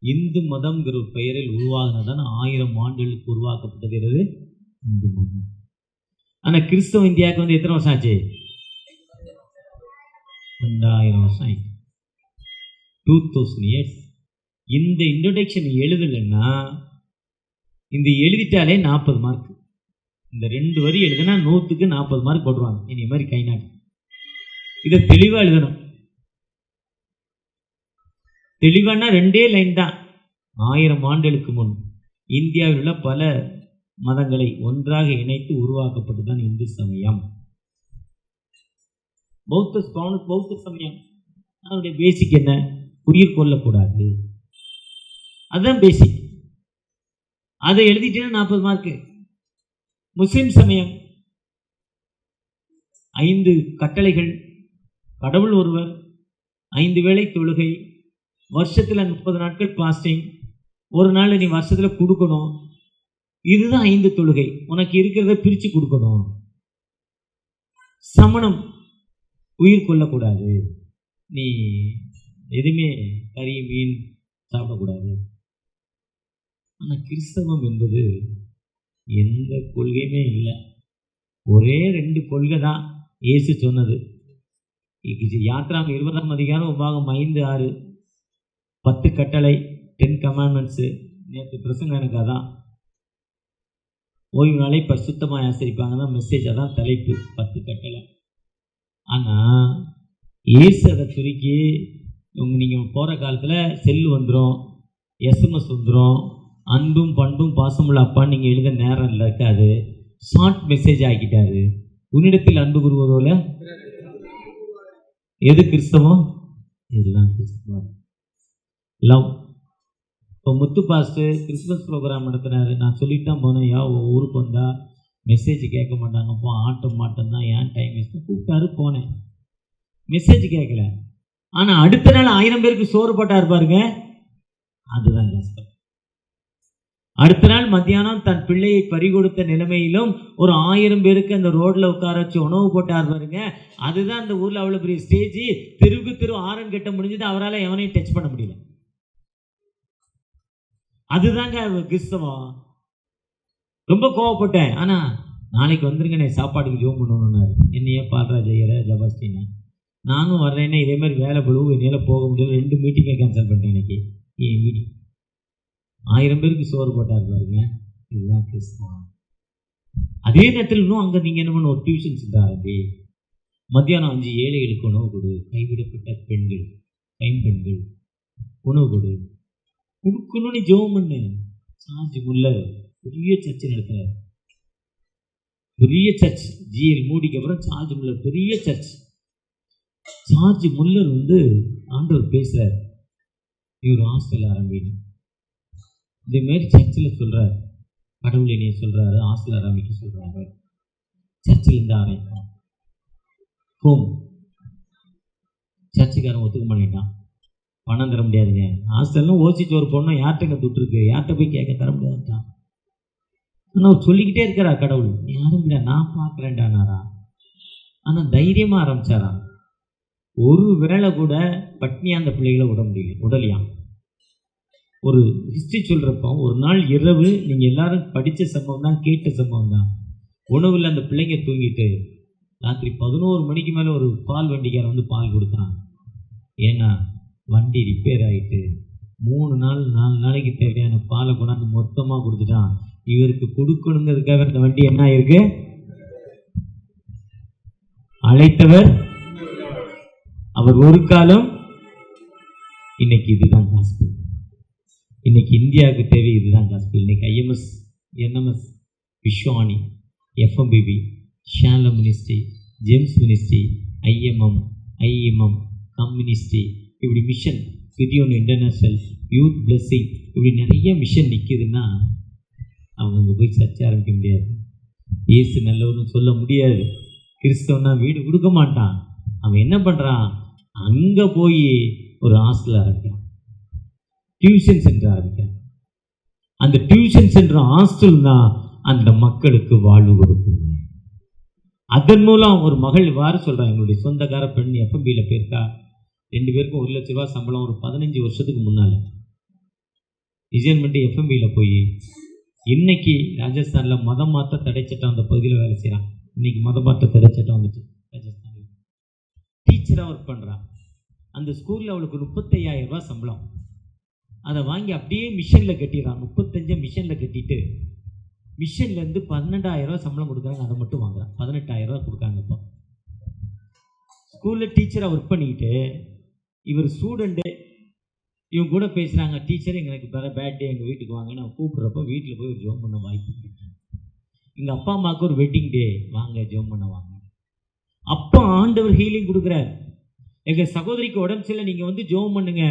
இந்து மதம்ங்கிற ஒரு பெயரில் உருவாகினதான் 1000 ஆண்டுகளுக்கு உருவாக்கப்பட்டது இந்து மதம். ஆனால் கிறிஸ்தவ இந்தியாவுக்கு வந்து எத்தனை வருஷம் ஆச்சு? 2000 வருஷம் ஆயிடுச்சு, 2000 இயர்ஸ். இந்த இன்ட்ரடக்ஷன் எழுதலைன்னா, இந்த எழுதிட்டாலே 40 மார்க். இந்த 2 வரி எழுதுனா 100க்கு 40 மார்க் போடுவாங்க. இனி மாதிரி கை நாட்டு இதை தெளிவாக எழுதணும். தெளிவானா 2 லைன் தான். 1000 ஆண்டுகளுக்கு முன் இந்தியாவில் உள்ள பல மதங்களை ஒன்றாக இணைத்து உருவாக்கப்பட்டுதான் இந்து சமயம். பௌத்த சமயம் அதனுடைய பேசிக் என்ன? உயிர் கொள்ளக்கூடாது, அதுதான் பேசிக். அதை எழுதிட்டேன்னா 40 மார்க்கு. முஸ்லிம் சமயம் 5 கட்டளைகள், கடவுள் ஒருவர், 5 வேளை தொழுகை, வருஷத்தில் 30 நாட்கள் பாஸ்டிங், ஒரு நாள் நீ வருஷத்தில் கொடுக்கணும். இதுதான் 5 தொழுகை. உனக்கு இருக்கிறத பிரித்து கொடுக்கணும். சமணம் உயிர் கொள்ளக்கூடாது, நீ எதுவுமே கறி மீன் சாப்பிடக்கூடாது. ஆனால் கிறிஸ்தவம் என்பது எந்த கொள்கையுமே இல்லை. ஒரே 2 கொள்கை தான் இயேசு சொன்னது. யாத்ராம் 20ஆம் அதிகாரம் உபாகம் 5-6 10 கட்டளை 10 கமாண்ட்மெண்ட்ஸு. நேற்று பிரசங்க எனக்கு அதான். ஓய்வு நாளை பரிசுத்தமாக ஆசரிப்பாங்க தான் மெசேஜ், அதான் தலைப்பு 10 கட்டளை. ஆனால் இயேசு அதை சுருக்கி நீங்கள் போகிற காலத்தில் செல்லு வந்துடும், எஸ்எம்எஸ் வந்துடும், அன்பும் பண்பும் பாசமுள்ள அப்பான்னு நீங்கள் எழுத நேரம் இல்லை இருக்காது, ஷார்ட் மெசேஜ் ஆக்கிட்டாரு. உன்னிடத்தில் அன்பு கூறுவதோல எது கிறிஸ்தவம்? இதுதான் கிறிஸ்தவம். லவ். இப்போ முத்து பாஸ்ட்டு கிறிஸ்மஸ் ப்ரோக்ராம் நடத்துனாரு. நான் சொல்லிட்டு தான் போனேன், ஊருக்கு வந்தால் மெசேஜ் கேட்க மாட்டாங்கப்போ, ஆட்டம் மாட்டம் தான், ஏன் டைம் வேஸ்ட் கூப்பிட்டாரு. போனேன், மெசேஜ் கேட்கல. ஆனால் அடுத்த நாள் 1000 பேருக்கு சோறு போட்டார் பாருங்க, அதுதான் கஷ்டம். அடுத்த நாள் மத்தியானம் தன் பிள்ளையை பறிகொடுத்த நிலைமையிலும் ஒரு 1000 பேருக்கு அந்த ரோட்ல உட்கார வச்சு உணவு போட்டார் பாருங்க, அதுதான் அந்த ஊர்ல அவ்வளவு பெரிய ஸ்டேஜ். தெருவுக்கு தெரு ஆரன் கட்ட முடிஞ்சது, அவரால் எவனையும் டச் பண்ண முடியல. அதுதாங்க கிறிஸ்தவம். ரொம்ப கோவப்பட்டேன். ஆனா நாளைக்கு வந்துருங்க, சாப்பாடுக்கு ஜோம் பண்ணணும்னாரு. என்னையே பால்ராஜ் ஐயரை ஜபாஸ்டின்னு நானும் வர்றேன்னா இதே மாதிரி வேலை பழுவு என்னால் போக முடியல. 2 மீட்டிங்கை கேன்சல் பண்ணிட்டேன் இன்னைக்கு. என் மீட்டிங் 1000 பேருக்கு சோறு போட்டார் பாருங்க, இதுதான் கிறிஸ்தவம். அதே நேரத்தில் இன்னும் அங்கே நீங்கள் என்ன பண்ண, ஒரு டியூஷன் சென்டர் ஆரம்பி, மத்தியானம் 5 ஏழைகளுக்கு உணவு கொடு, கைவிடப்பட்ட பெண்கள், கைம்பெண்கள் உணவு கொடு, கொடுக்கணும்னு ஜெபம் பண்ணு. சார்ஜ் முல்லர் பெரிய சர்ச்சு நடத்துறாரு, பெரிய சர்ச், ஜிஎல் மூடிக்கு அப்புறம் சார்ஜ் முல்லர் பெரிய சர்ச். சார்ஜ் முல்லர் ஆண்டவர் பேசுறார், இவர் ஹாஸ்டல் ஆரம்பின்னு. இதே மாதிரி சர்ச்சில் சொல்கிறார், கடவுள் என்னைய சொல்கிறாரு ஹாஸ்டல் ஆரம்பிக்க சொல்கிறாரு. சர்ச்சில் இருந்து ஆரம்பிக்கும் ஹோம். சர்ச்சுக்காரன் ஒத்துக்க மாட்டேன்ட்டான், பணம் தர முடியாதுங்க. ஹாஸ்டல்னு ஓசிச்சு ஒரு பொண்ணு யார்கிட்ட துட்டு இருக்கு, யார்கிட்ட போய் கேட்க தர முடியாதுட்டான். ஆனால் அவர் சொல்லிக்கிட்டே இருக்கிறா, கடவுள் யாரும் இல்லை நான் பார்க்குறேன்டானாரா. ஆனால் தைரியமாக ஆரம்பிச்சாரா. ஒரு வேளை கூட பட்னியா அந்த பிள்ளைகளை உடலையாம். ஒரு ஹிஸ்ட்ரி சொல்கிறப்போ, ஒரு நாள் இரவு நீங்கள் எல்லாரும் படித்த சம்பவம் தான், கேட்ட சம்பவம் தான். உணவில் அந்த பிள்ளைங்க தூங்கிட்டு ராத்திரி 11 மணிக்கு மேலே ஒரு பால் வண்டிக்காரன் பால் கொடுத்தான். ஏன்னா வண்டி ரிப்பேர் ஆகிட்டு 3 நாள் 4 நாளைக்கு தேவையான பாலை கொண்டாந்து மொத்தமாக கொடுத்துட்டான். இவருக்கு கொடுக்கணுங்கிறதுக்காக அந்த வண்டி என்ன ஆயிருக்கு, அழைத்தவர் அவர் ஒரு காலம். இன்னைக்கு இதுதான் காஸ்பிள். இன்னைக்கு இந்தியாவுக்கு தேவை இதுதான் காஸ்பிள். இன்னைக்கு IMS, NMS, Viswani, FMPB, Shalom ministry, James ministry, IMM கம்யூனிஸ்ட்ரி, இப்படி மிஷன், சிரியோன் இன்டர்நேஷ்னல், யூத் பிளெஸ்ஸிங், இப்படி நிறைய மிஷன் நிற்கிதுன்னா அவங்க போய் சர்ச்சை ஆரம்பிக்க முடியாது. இயேசு நல்லவர்னு சொல்ல முடியாது. கிறிஸ்தவனா வீடு கொடுக்க மாட்டான். அவன் என்ன பண்ணுறான், அங்கே போய் ஒரு ஹாஸ்டல் ஆரம்பிக்கிறான், டியூஷன் சென்டர் ஆரம்பிக்கிறான். அந்த டியூஷன் சென்டர் ஹாஸ்டல் தான் அந்த மக்களுக்கு வாழ்வு கொடுக்குது. அதன் மூலம் ஒரு மகள் வார சொல்கிறான், எங்களுடைய சொந்தக்கார பெண் எஃப்எம்பியில் போயிருக்கா, 2 பேருக்கும் 1 லட்ச ரூபா சம்பளம். ஒரு 15 வருஷத்துக்கு முன்னால் ரிசைன் பண்ணிட்டு எஃப்எம்பியில் போய் இன்னைக்கு ராஜஸ்தானில் மதம் மாற்ற தடை சட்டம் அந்த பகுதியில் வேலை செய்கிறான். இன்னைக்கு மதம் மாற்ற தடை சட்டம் வந்துச்சு. ராஜஸ்தானில் டீச்சராக ஒர்க் பண்ணுறான். அந்த ஸ்கூலில் அவளுக்கு 35,000 ரூபா சம்பளம். அதை வாங்கி அப்படியே மிஷனில் கட்டிடுறான். 35 மிஷனில் கட்டிட்டு மிஷன்லேருந்து 12,000 ரூபா சம்பளம் கொடுக்குறாங்க. அதை மட்டும் வாங்குறான். 18,000 ரூபா கொடுக்காங்க. இப்போ ஸ்கூலில் டீச்சராக ஒர்க் பண்ணிக்கிட்டு இவர் ஸ்டூடெண்ட்டு இவங்க கூட பேசுகிறாங்க. டீச்சர் எங்களுக்கு பேட் டே, எங்கள் வீட்டுக்கு வாங்க. நான் கூப்பிட்றப்போ வீட்டில் போய் ஒரு ஜோம் பண்ண வாய்ப்பு கிடைக்கும். எங்கள் அப்பா அம்மாவுக்கு ஒரு வெட்டிங் டே, வாங்க ஜோம் பண்ண வாங்க. அப்போ ஆண்டவர் ஹீலிங் கொடுக்குறார். எங்கள் சகோதரிக்கு உடம்பு சரியில்லை, நீங்கள் ஜோம் பண்ணுங்க.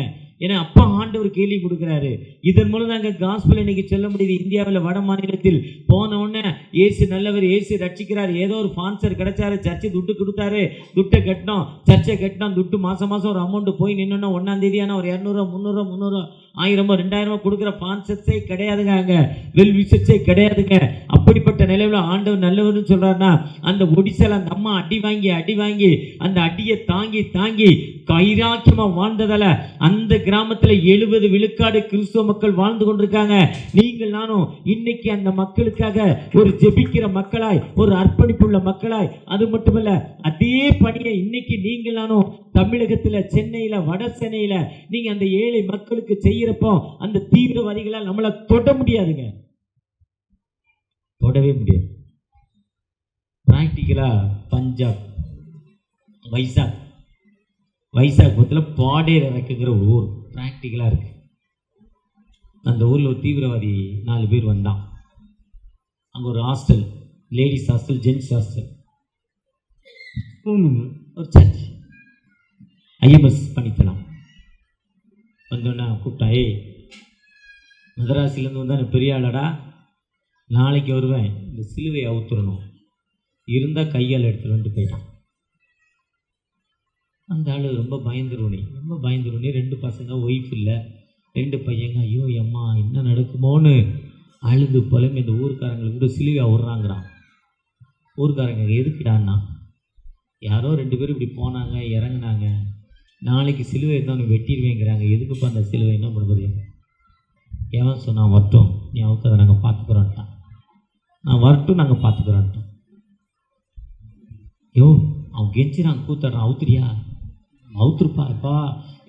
ஏன்னா அப்பா ஆண்டவர் கேள்வி கொடுக்குறாரு. இதன் மூலம் தாங்க காஸ்பல் இன்னைக்கு சொல்ல முடியுது. இந்தியாவில் வட மாநிலத்தில் போன உடனே ஏசு நல்லவர், ஏசு ரட்சிக்கிறார். ஏதோ ஒரு ஸ்பான்சர் கிடைச்சாரு, சர்ச்சை துட்டு கொடுத்தாரு, துட்டை கட்டினோம், சர்ச்சை கட்டினோம், துட்டு மாதம் ஒரு அமௌண்ட் போய் நின்னோன்னா 1ஆம் தேதியான ஒரு 200 300 300 1000 2000 கொடுக்குற ஸ்பான்சர்ஸே கிடையாதுங்க. அங்கே வெல் விஷஸே கிடையாதுங்க. அப்படிப்பட்ட நிலையில் ஆண்டவர் நல்லவர்னு சொல்கிறாருன்னா, அந்த ஒடிசால அந்த அம்மா அடி வாங்கி அந்த அடியை தாங்கி கைராக்கியமா வாழ்ந்ததால அந்த கிராமத்துல 70 விழுக்காடு கிறிஸ்துவ மக்கள் வாழ்ந்து கொண்டிருக்காங்க. நீங்கள் நானும் இன்னைக்கு அந்த மக்களுக்காக ஒரு ஜெபிக்கிற மக்களாய், ஒரு அர்ப்பணிப்புள்ள மக்களாய், அது மட்டுமல்ல அதே பணியை இன்னைக்கு நீங்கள் நானும் தமிழகத்துல, சென்னையில, வட சென்னையில நீங்க அந்த ஏழை மக்களுக்கு செய்யறப்போ அந்த தீவிரவாதிகளால் நம்மள தொட முடியாதுங்க, தொடவே முடியாது. பிராக்டிக்கலா பஞ்சாப் வைசாக் பக்கத்தில் பாடேர் இறக்குங்கிற ஊர் பிராக்டிக்கலாக இருக்கு. அந்த ஊரில் ஒரு தீவிரவாதி 4 பேர் வந்தான். அங்கே ஒரு hostel, ladies hostel, gents hostel, ஒரு சர்ச், ஐஎம்எஸ் பண்ணித்தலாம். வந்தோன்னா கூப்பிட்டா, மதராசிலேருந்து வந்தால் பெரிய ஆளடா, நாளைக்கு வருவேன், இந்த சிலுவையை அவுத்துறணும், இருந்தால் கையால் எடுத்துட்டு போயிட்டான். அந்த ஆள் ரொம்ப பயந்துருவனே 2 பசங்க, ஒய்ஃப் இல்லை, 2 பையங்க. ஐயோ அம்மா என்ன நடக்குமோன்னு அழுது புலம்பி இந்த ஊருக்காரங்களை கூட சிலுவையா விட்றாங்கிறான். ஊருக்காரங்க எதுக்குடான்னா, யாரோ 2 பேர் இப்படி போனாங்க, இறங்குனாங்க, நாளைக்கு சிலுவை தான் வெட்டிடுவேங்கிறாங்க, எதுக்குப்பா அந்த சிலுவை, என்ன பண்ணுறது? எவன் சொன்னான்? வரட்டும், நீ அவுக்காத, நாங்கள் பார்த்துக்குறோன்ட்டான். நான் வரட்டும், நாங்கள் பார்த்துக்குறோன்ட்டான். அவன் கெஞ்சிறான், கூத்தாடுறான், அவுத்துறியா, அவுத்துருப்பா, அப்பா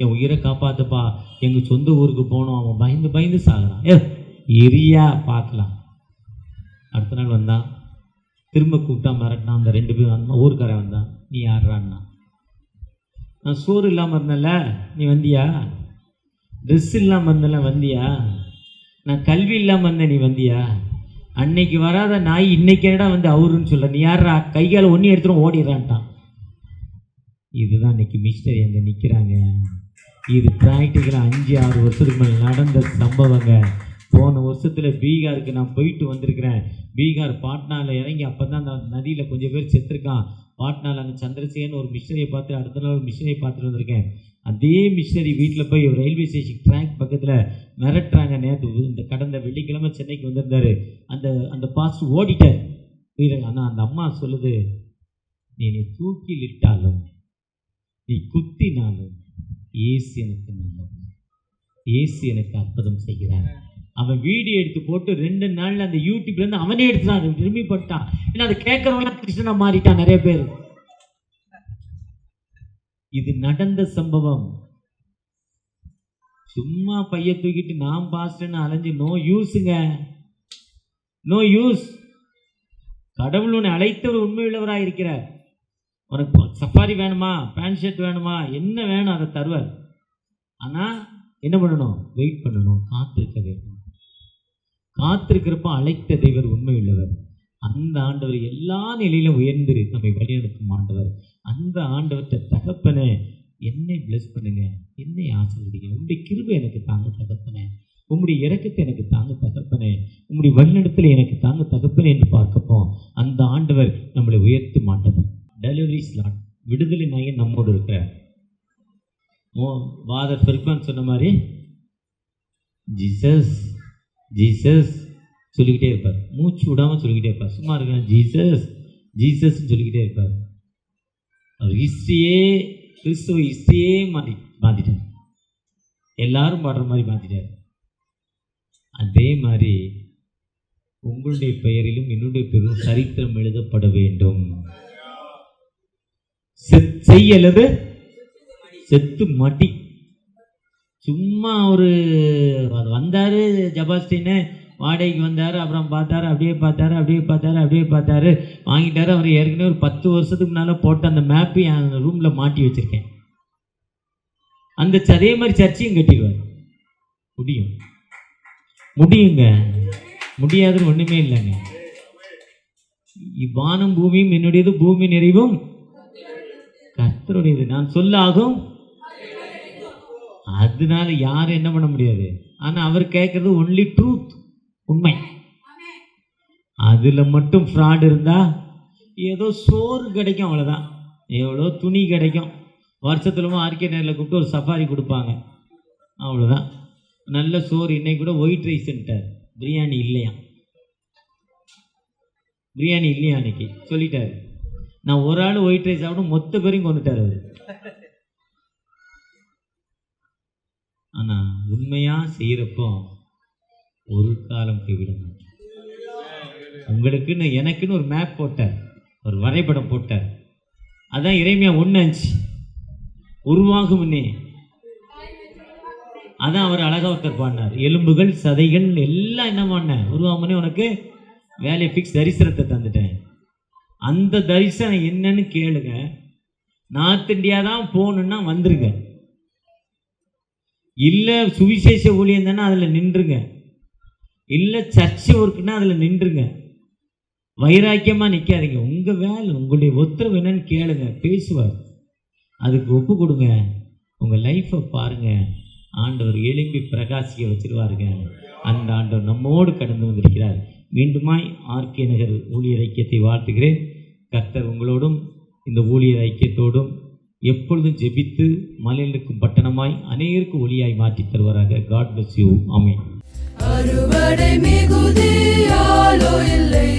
என் உயிரை காப்பாத்துப்பா, எங்கள் சொந்த ஊருக்கு போகணும். அவன் பயந்து சாகுறான். எரியா பார்க்கலாம். அடுத்த நாள் வந்தான், திரும்ப கூப்பிட்டா மிரட்டினான். அந்த 2 பேர் வந்தான், ஊருக்காரன் வந்தான். நீ யார்றான்னா, நான் சோறு இல்லாமல் இருந்தேன்ல, நீ வந்தியா? ட்ரெஸ் இல்லாமல் இருந்தேன்ல, வந்தியா? நான் கல்வி இல்லாமல் இருந்தேன், நீ வந்தியா? அன்னைக்கு வராத நாய் இன்னைக்கு என்னடா வந்து அவருன்னு சொல்ல, நீ யாரா? கைகால ஒன்றி எடுத்துரும் ஓடிடுறான்ட்டான். இதுதான் இன்னைக்கு மிஷினரி அங்கே நிற்கிறாங்க. இது ப்ராக்டிக்கலாக 5-6 வருஷத்துக்கு மேலே நடந்த சம்பவங்க. போன வருஷத்தில் பீகாருக்கு நான் போயிட்டு வந்திருக்கிறேன். பீகார் பாட்னாவில் இறங்கி அப்போ தான் அந்த நதியில் கொஞ்சம் பேர் செத்துருக்கான். பாட்னாவில் அங்கே சந்திரசேகர்னு ஒரு மிஷினரியை பார்த்து அடுத்த நாள் ஒரு மிஷினரியை பார்த்துட்டு வந்திருக்கேன். அதே மிஷினரி வீட்டில் போய் ஒரு ரயில்வே ஸ்டேஷன் ட்ராக் பக்கத்தில் மிரட்டுறாங்க. நேற்று இந்த கடந்த வெள்ளிக்கிழமை சென்னைக்கு வந்திருந்தார். அந்த பாஸ்ட் ஓடிட்டார் உயிரை. ஆனால் அந்த அம்மா சொல்லுது, நீ தூக்கில் இட்டாலும், நீ குத்தினாலும் ஏசு எனக்கு நல்லது, ஏசு எனக்கு அற்புதம் செய்கிறார். அவன் வீடியோ எடுத்து போட்டு 2 நாள்ல அந்த யூடியூப்ல இருந்து அவனே எடுத்துட்டான், திரும்பிப்பட்டான். ஏன்னா அதை கேட்கறவங்க கிறிஸ்டனா மாறிட்டான் நிறைய பேர். இது நடந்த சம்பவம். சும்மா பைய தூக்கிட்டு நான் பாஸ்டர்னு அலைஞ்சு நோ யூஸுங்க, நோ யூஸ். கடவுள் உன்னை அழைத்தவர் உண்மையுள்ளவராக இருக்கிறார். உனக்கு சஃபாரி வேணுமா, பேண்ட் ஷர்ட் வேணுமா, என்ன வேணும் அதை தருவார். ஆனால் என்ன பண்ணணும்? வெயிட் பண்ணணும், காத்திருக்க வேண்டும். காத்திருக்கிறப்ப அழைத்த தெய்வர் உண்மையுள்ளவர். அந்த ஆண்டவர் எல்லா நிலையிலும் உயர்ந்து நம்மை வழிநடத்தும் ஆண்டவர். அந்த ஆண்டவற்றை தகப்பனே என்னை பிளஸ் பண்ணுங்க, என்னை ஆசீர்வதிங்க, உங்களுடைய கிருபை எனக்கு தாங்க தகப்பனே, உங்களுடைய இரக்கத்தை எனக்கு தாங்க தகப்பனே, உங்களுடைய வழிநடத்தலை எனக்கு தாங்க தகப்பனே என்று பார்க்கப்போம். அந்த ஆண்டவர் நம்மளை உயர்த்தும் ஆண்டவர். டெலிவரி ஸ்லாட், விடுதலை நாயகன் நம்மோடு இருக்கிறார். ஃபாதர் ஃபெர்க்மேன் சொன்ன மாதிரி ஜீசஸ் ஜீசஸ் சொல்லிக்கிட்டே இருப்பார், மூச்சு விடாமல் சொல்லிக்கிட்டே இருப்பார். சும்மா இருக்கிற ஜீசஸ் ஜீசஸ் சொல்லிக்கிட்டே இருப்பார். அவர் ஹிஸ்ட்ரியே, கிறிஸ்துவ ஹிஸ்ட்ரியே மாற்றிட்டார். எல்லாரும் பாடுற மாதிரி மாற்றிட்டார். அதே மாதிரி உங்களுடைய பெயரிலும் என்னுடைய பெயரும் சரித்திரம் எழுதப்பட வேண்டும். செய்யலது செத்து மடி. சும்மா ஒரு வந்தார், ஜபாஸ்டின்னு வாடகைக்கு வந்தார், அப்புறம் பார்த்தாரு, அப்படியே பார்த்தாரு, வாங்கிட்டாரு. அவர் ஏற்கனவே ஒரு 10 வருஷத்துக்கு முன்னால் போட்ட அந்த மேப்பு என் ரூமில் மாட்டி வச்சுருக்கேன். அந்த அதே மாதிரி சர்ச்சையும் கட்டிடுவார். முடியுங்க, முடியாதுன்னு ஒன்றுமே இல்லைங்க. வானம் பூமியும் என்னுடையது, பூமி நிறைவும் கர்த்தருடையது, நான் சொல்லாகும். அதனால யாரும் என்ன பண்ண முடியாது. ஆனால் அவர் கேட்கறது ஒன்லி ட்ரூத், உண்மை. அதில் மட்டும் ஃப்ராட் இருந்தால் ஏதோ சோறு கிடைக்கும், அவ்வளோதான். எவ்வளோ துணி கிடைக்கும். வருஷத்துலமா ஆர்கே நேரில் கூப்பிட்டு ஒரு சஃபாரி கொடுப்பாங்க, அவ்வளோதான். நல்ல சோறு. இன்னைக்கு கூட ஒயிட் ரைஸ்ன்ட்டார், பிரியாணி இல்லையா, அன்னைக்கு சொல்லிட்டாரு. நான் ஒரு ஆள் ஒயிட் ரைஸ் சாப்பிட்டு மொத்த பேரையும் கொண்டுட்டார் அவர். ஆனால் உண்மையாக செய்கிறப்போ ஒரு காலம் கைவிட மாட்டேன். உங்களுக்குன்னு எனக்குன்னு ஒரு மேப் போட்டார், ஒரு வரைபடம் போட்டார். அதான் எரேமியா 1:5 உருவாகும்னே. அதான் அவர் அழகாக ஒருத்தர் பாடினார், எலும்புகள் சதைகள் எல்லாம் என்ன பண்ணேன் உருவாகும்னே, உனக்கு வேலையை ஃபிக்ஸ் தரிசனத்தை தந்துட்டேன். அந்த தரிசனம் என்னன்னு கேளுங்க. நார்த் இந்தியா தான் போகணுன்னா வந்துருங்க, இல்லை சுவிசேஷ ஊழியம் தானே அதில் நின்றுங்க, இல்லை சர்ச்சு ஒர்க்குன்னா அதில் நின்றுங்க. வைராக்கியமாக நிற்காதீங்க. உங்கள் வேலை, உங்களுடைய உத்தரவு என்னன்னு கேளுங்க, பேசுவார். அதுக்கு ஒப்பு கொடுங்க. உங்கள் லைஃப்பை பாருங்கள், ஆண்டவர் எழும்பி பிரகாசிக்க வச்சிருவாருங்க. அந்த ஆண்டவர் நம்மோடு கடந்து வந்திருக்கிறார். மீண்டுமாய் ஆர்கே நகர் ஊழியர் ஐக்கியத்தை வாழ்த்துகிறேன். கர்த்தர் உங்களோடும் இந்த ஊழியர் ஐக்கியத்தோடும் எப்பொழுதும் ஜெபித்து மலையில் இருக்கும் பட்டணமாய் அநேகருக்கு ஒளியாய் மாற்றி தருவாராக. God bless you. ஆமென். அறுவடை மிகுதியாலோ இல்லை,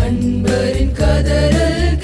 அன்பரின் கதறல்